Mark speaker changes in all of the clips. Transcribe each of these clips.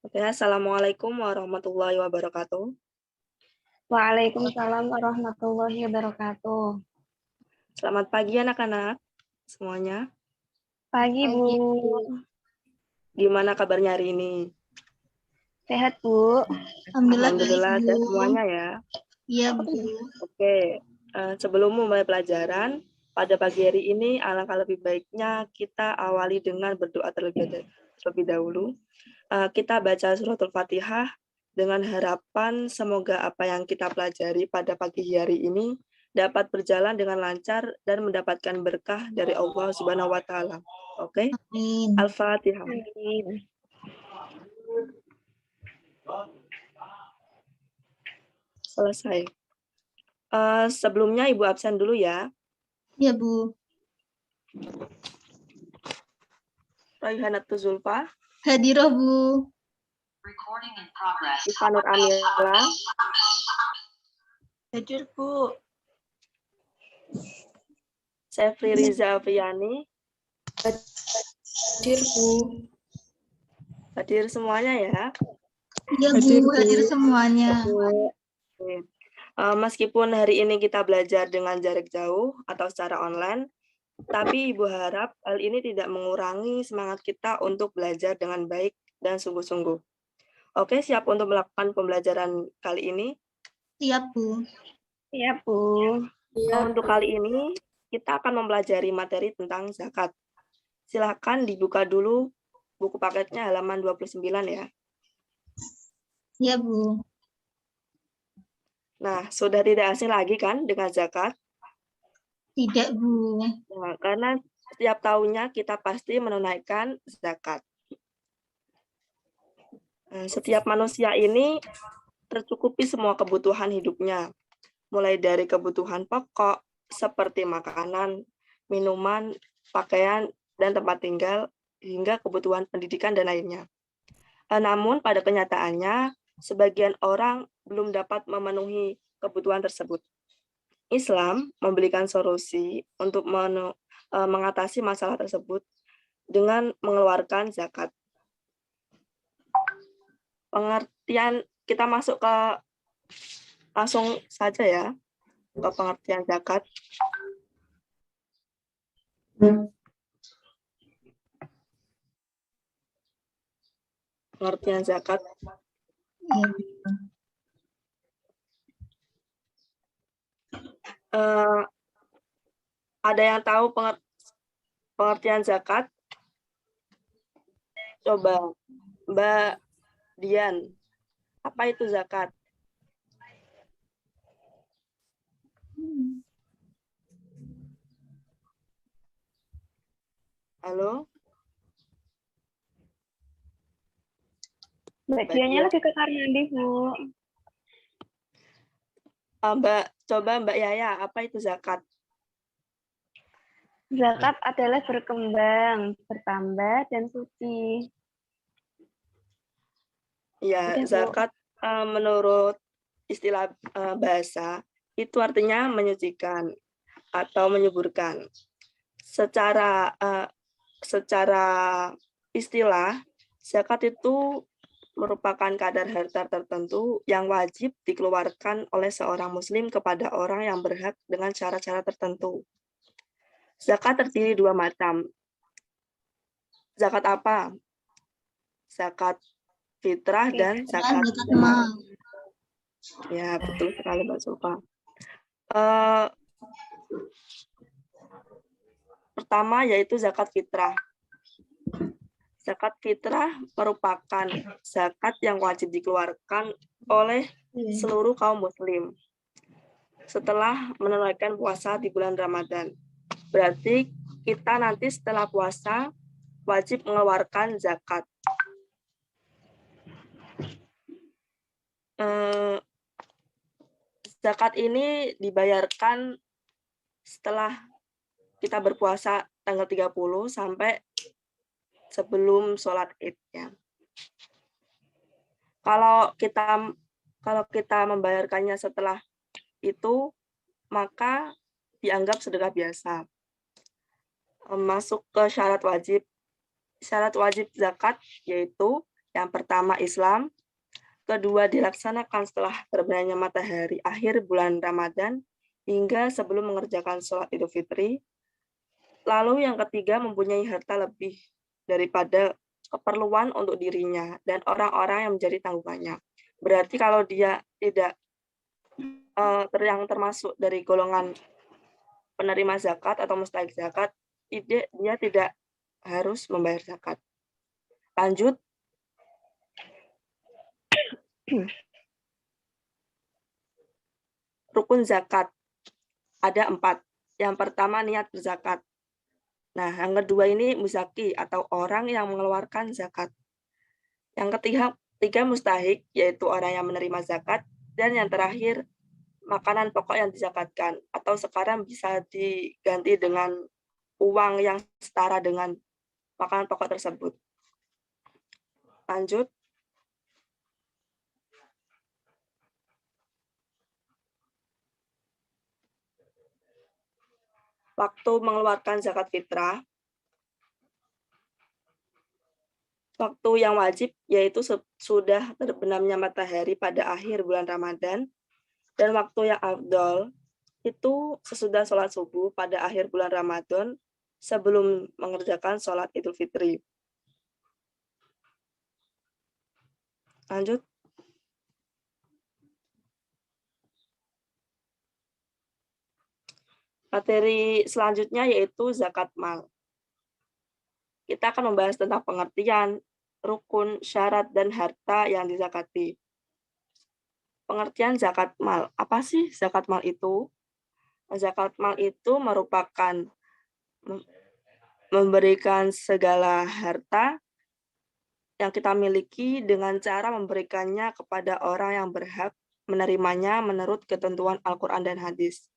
Speaker 1: Oke, Assalamualaikum warahmatullahi wabarakatuh.
Speaker 2: Waalaikumsalam warahmatullahi wabarakatuh.
Speaker 1: Selamat pagi anak-anak semuanya.
Speaker 2: Pagi, Bu.
Speaker 1: Gimana kabarnya hari ini?
Speaker 2: Sehat, Bu?
Speaker 1: Alhamdulillah sehat semuanya ya.
Speaker 3: Iya, Bu.
Speaker 1: Oke, sebelum memulai pelajaran, pada pagi hari ini alangkah lebih baiknya kita awali dengan berdoa terlebih dahulu. Kita baca suratul Fatihah dengan harapan semoga apa yang kita pelajari pada pagi hari ini dapat berjalan dengan lancar dan mendapatkan berkah dari Allah Subhanahu wa taala. Oke?
Speaker 3: Amin.
Speaker 1: Al-Fatihah. Selesai. Sebelumnya Ibu absen dulu ya.
Speaker 3: Iya, Bu.
Speaker 1: Raihanatu Zulfa,
Speaker 3: Hadirah, Bu.
Speaker 1: Ifanur Amila,
Speaker 3: Hadir, Bu.
Speaker 1: Sefri Riza Afriani,
Speaker 3: Hadir, Bu.
Speaker 1: hadir semuanya ya.
Speaker 3: Iya, Bu. Hadir semuanya.
Speaker 1: Oke. Meskipun hari ini kita belajar dengan jarak jauh atau secara online, tapi Ibu harap hal ini tidak mengurangi semangat kita untuk belajar dengan baik dan sungguh-sungguh. Oke, siap untuk melakukan pembelajaran kali ini?
Speaker 3: Siap, Bu.
Speaker 2: Siap, Bu.
Speaker 1: Untuk kali ini, kita akan mempelajari materi tentang zakat. Silakan dibuka dulu buku paketnya halaman 29 ya.
Speaker 3: Iya, Bu.
Speaker 1: Nah, sudah tidak asing lagi kan dengan zakat?
Speaker 3: Tidak, Bu.
Speaker 1: Nah, karena setiap tahunnya kita pasti menunaikan zakat. Setiap manusia ini tercukupi semua kebutuhan hidupnya, mulai dari kebutuhan pokok seperti makanan, minuman, pakaian, dan tempat tinggal, hingga kebutuhan pendidikan dan lainnya. Namun pada kenyataannya, sebagian orang belum dapat memenuhi kebutuhan tersebut. Islam memberikan solusi untuk mengatasi masalah tersebut dengan mengeluarkan zakat. Pengertian, kita masuk ke langsung saja ya ke pengertian zakat. Pengertian zakat.
Speaker 3: Iya, Bu.
Speaker 1: Ada yang tahu pengertian zakat? Coba Mbak Dian, apa itu zakat? Halo?
Speaker 2: Mbak Dianya lagi ke Karyandi, Bu.
Speaker 1: Coba Mbak Yaya, apa itu zakat?
Speaker 2: Zakat adalah berkembang, bertambah, dan suci.
Speaker 1: Ya,
Speaker 2: Udah, Bu.
Speaker 1: zakat menurut istilah bahasa itu artinya menyucikan atau menyuburkan. Secara istilah, zakat itu merupakan kadar harta tertentu yang wajib dikeluarkan oleh seorang muslim kepada orang yang berhak dengan cara-cara tertentu. Zakat terdiri dua macam. Zakat apa? Zakat fitrah dan zakat mal. Ya, betul sekali Mbak Sulfa. Pertama yaitu zakat fitrah. Zakat fitrah merupakan zakat yang wajib dikeluarkan oleh seluruh kaum muslim setelah menunaikan puasa di bulan Ramadan. Berarti kita nanti setelah puasa wajib mengeluarkan zakat. Zakat ini dibayarkan setelah kita berpuasa tanggal 30 sampai sebelum sholat Id ya. Kalau kita membayarkannya setelah itu, maka dianggap sedekah biasa. Masuk ke syarat wajib zakat, yaitu Yang pertama Islam, kedua dilaksanakan setelah terbenamnya matahari akhir bulan Ramadan hingga sebelum mengerjakan sholat Idul Fitri. Lalu yang ketiga mempunyai harta lebih daripada keperluan untuk dirinya dan orang-orang yang menjadi tanggungannya. Berarti kalau dia tidak yang termasuk dari golongan penerima zakat atau mustahik zakat, dia tidak harus membayar zakat. Lanjut. Rukun zakat ada 4. Yang pertama niat berzakat. Nah, yang kedua ini muzaki atau orang yang mengeluarkan zakat. Yang ketiga mustahik, yaitu orang yang menerima zakat. Dan yang terakhir makanan pokok yang dizakatkan, atau sekarang bisa diganti dengan uang yang setara dengan makanan pokok tersebut. Lanjut. Waktu mengeluarkan zakat fitrah, waktu yang wajib yaitu sudah terbenamnya matahari pada akhir bulan Ramadan, dan waktu yang afdol itu sesudah sholat subuh pada akhir bulan Ramadan sebelum mengerjakan sholat Idul Fitri. Lanjut. Materi selanjutnya yaitu zakat mal. Kita akan membahas tentang pengertian, rukun, syarat, dan harta yang dizakati. Pengertian zakat mal. Apa sih zakat mal itu? Zakat mal itu merupakan memberikan segala harta yang kita miliki dengan cara memberikannya kepada orang yang berhak menerimanya menurut ketentuan Al-Quran dan hadis.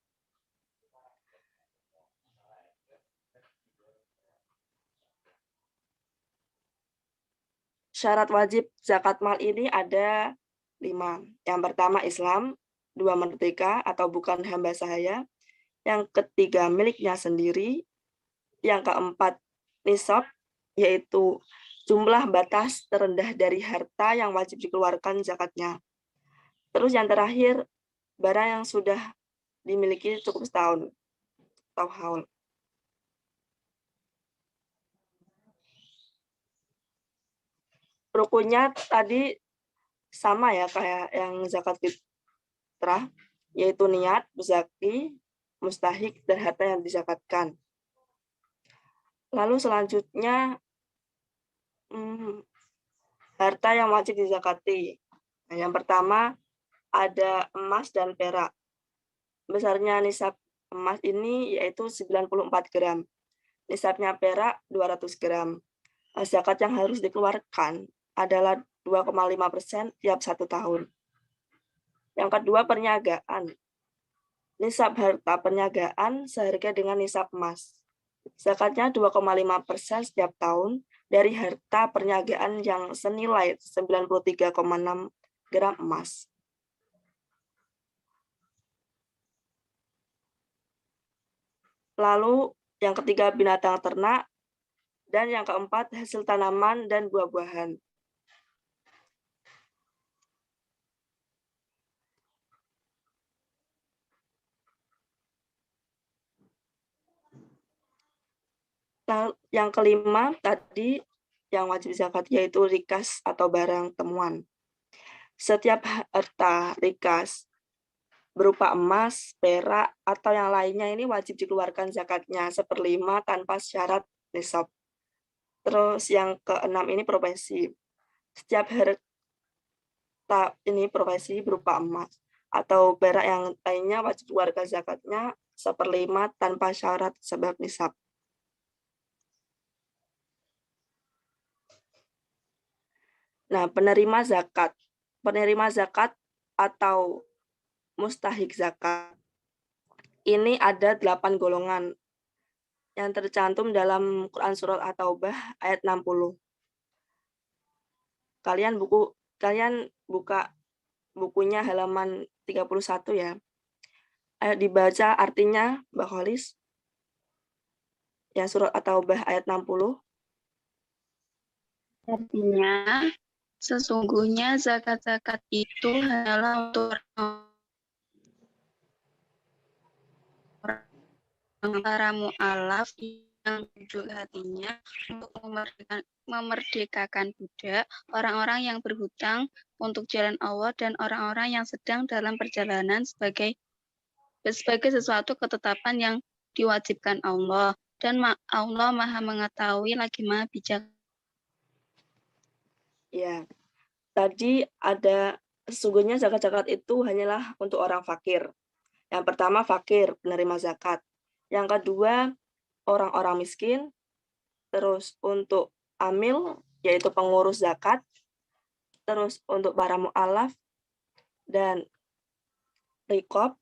Speaker 1: Syarat wajib zakat mal ini ada 5. Yang pertama Islam, 2 merdeka atau bukan hamba sahaya, yang ketiga miliknya sendiri, yang keempat nisab, yaitu jumlah batas terendah dari harta yang wajib dikeluarkan zakatnya. Terus yang terakhir, barang yang sudah dimiliki cukup setahun atau haul. Rukunnya tadi sama ya kayak yang zakat fitrah, yaitu niat, muzaki, mustahik, dan harta yang dizakatkan. Lalu selanjutnya harta yang wajib dizakati. Nah, yang pertama ada emas dan perak. Besarnya nisab emas ini yaitu 94 gram. Nisabnya perak 200 gram. Zakat yang harus dikeluarkan adalah 2,5% tiap 1 tahun. Yang kedua perniagaan. Nisab harta perniagaan seharga dengan nisab emas. Zakatnya 2,5% setiap tahun dari harta perniagaan yang senilai 93,6 gram emas. Lalu yang ketiga binatang ternak, dan yang keempat hasil tanaman dan buah-buahan. Yang kelima tadi yang wajib zakat yaitu rikas atau barang temuan. Setiap harta rikas berupa emas, perak, atau yang lainnya ini wajib dikeluarkan zakatnya 1/5 tanpa syarat nisab. Terus yang keenam ini profesi. Setiap harta ini profesi berupa emas atau perak yang lainnya wajib dikeluarkan zakatnya 1/5 tanpa syarat sebab nisab. Nah, penerima zakat atau mustahik zakat ini ada 8 golongan yang tercantum dalam Quran Surat At-Taubah ayat 60. Kalian buka bukunya halaman 31 ya. Ayo dibaca artinya, Mbak Kholis. Yang Surat At-Taubah ayat 60.
Speaker 2: Artinya,
Speaker 4: Sesungguhnya zakat-zakat itu hanyalah untuk para mu'alaf yang jujur hatinya untuk memerdekakan budak, orang-orang yang berhutang untuk jalan Allah, dan orang-orang yang sedang dalam perjalanan sebagai sesuatu ketetapan yang diwajibkan Allah. Dan Allah Maha Mengetahui lagi Maha Bijak.
Speaker 1: Ya, tadi ada sesungguhnya zakat-zakat itu hanyalah untuk orang fakir. Yang pertama fakir, penerima zakat. Yang kedua orang-orang miskin. Terus untuk amil, yaitu pengurus zakat. Terus untuk para mu'alaf dan riqab,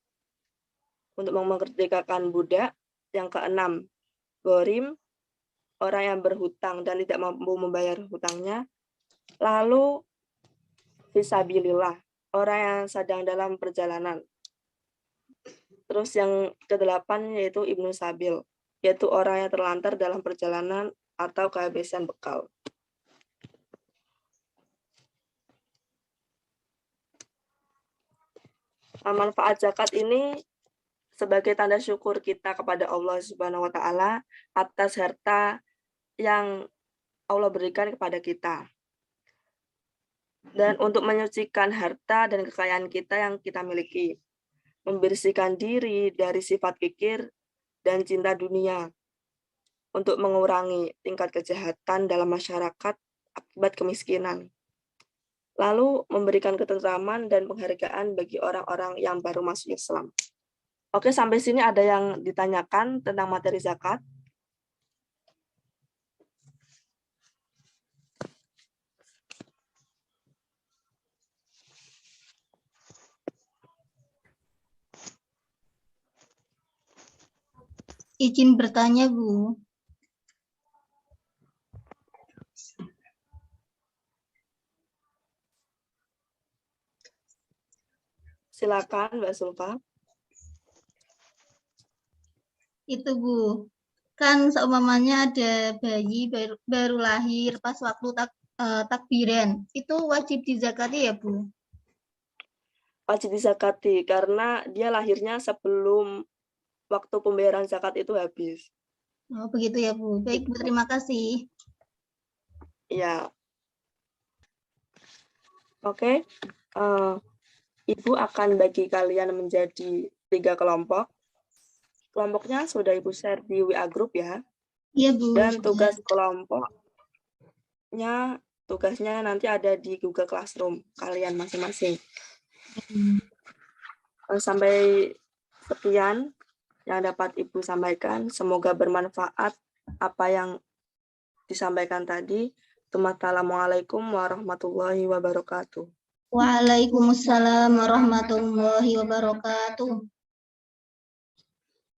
Speaker 1: untuk memerdekakan budak. Yang keenam, ghorim, orang yang berhutang dan tidak mampu membayar hutangnya. Lalu fisabilillah, orang yang sedang dalam perjalanan. Terus yang kedelapan yaitu ibnu sabil, yaitu orang yang terlantar dalam perjalanan atau kehabisan bekal. Manfaat zakat ini sebagai tanda syukur kita kepada Allah Subhanahu wa taala atas harta yang Allah berikan kepada kita. Dan untuk menyucikan harta dan kekayaan kita yang kita miliki. Membersihkan diri dari sifat kikir dan cinta dunia. Untuk mengurangi tingkat kejahatan dalam masyarakat akibat kemiskinan. Lalu memberikan ketentraman dan penghargaan bagi orang-orang yang baru masuk Islam. Oke, sampai sini ada yang ditanyakan tentang materi zakat?
Speaker 3: Izin bertanya, Bu.
Speaker 1: Silakan, Mbak Sulfa.
Speaker 3: Itu, Bu. Kan seumpamanya ada bayi baru lahir pas waktu takbiran. Itu wajib dizakati ya, Bu?
Speaker 1: Wajib dizakati karena dia lahirnya sebelum waktu pembayaran zakat itu habis.
Speaker 3: Oh, begitu ya, Bu. Baik, Bu. Terima kasih.
Speaker 1: Ya. Oke. Ibu akan bagi kalian menjadi 3 kelompok. Kelompoknya sudah Ibu share di WA Group ya.
Speaker 3: Iya, Bu.
Speaker 1: Dan tugas kelompoknya, tugasnya nanti ada di Google Classroom kalian masing-masing. Sampai sekian yang dapat Ibu sampaikan. Semoga bermanfaat apa yang disampaikan tadi. Assalamualaikum warahmatullahi wabarakatuh.
Speaker 3: Waalaikumsalam warahmatullahi wabarakatuh.